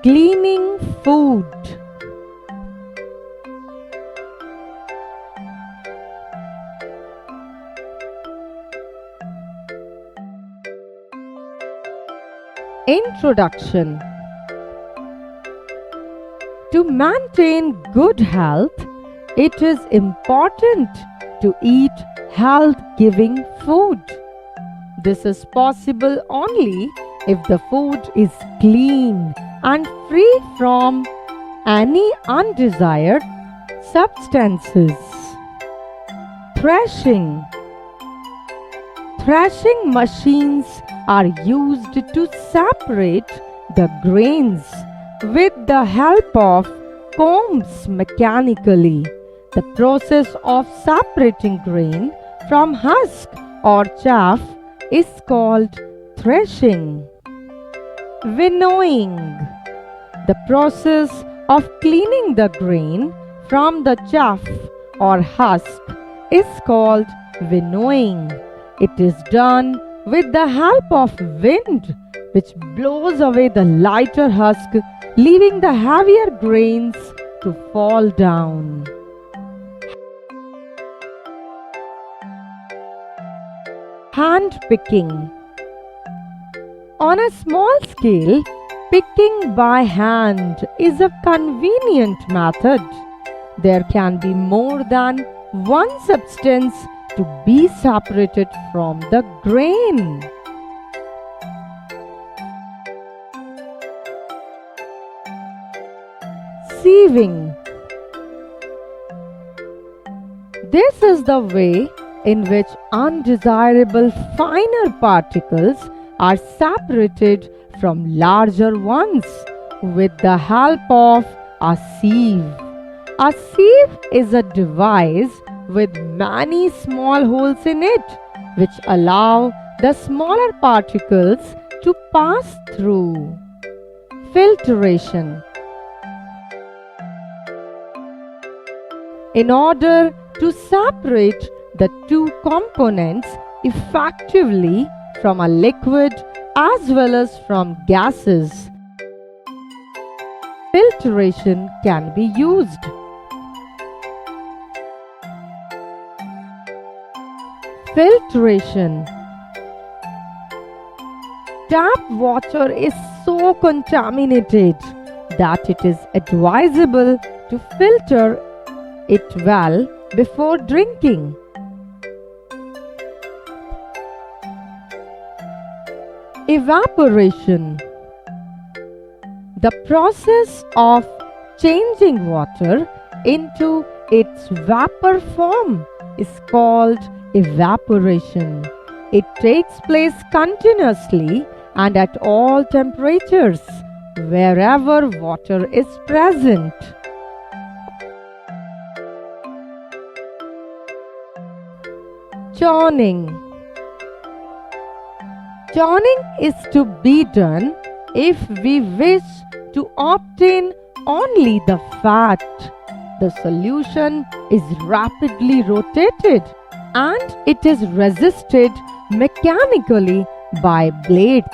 Cleaning food. Introduction. To maintain good health, it is important to eat health-giving food. This is possible only if the food is clean and free from any undesired substances. Threshing. Threshing machines are used to separate the grains with the help of combs mechanically. The process of separating grain from husk or chaff is called threshing. Winnowing. The process of cleaning the grain from the chaff or husk is called winnowing. It is done with the help of wind, which blows away the lighter husk, leaving the heavier grains to fall down. Hand picking. On a small scale, picking by hand is a convenient method. There can be more than one substance to be separated from the grain. Sieving. This is the way in which undesirable finer particles are separated from larger ones with the help of a sieve. A sieve is a device with many small holes in it, which allow the smaller particles to pass through. Filtration. In order to separate the two components effectively from a liquid as well as from gases, filtration can be used. Filtration. Tap water is so contaminated that it is advisable to filter it well before drinking. Evaporation. The process of changing water into its vapor form is called evaporation. It takes place continuously and at all temperatures wherever water is present. Churning. Churning is to be done if we wish to obtain only the fat. The solution is rapidly rotated and it is resisted mechanically by blades.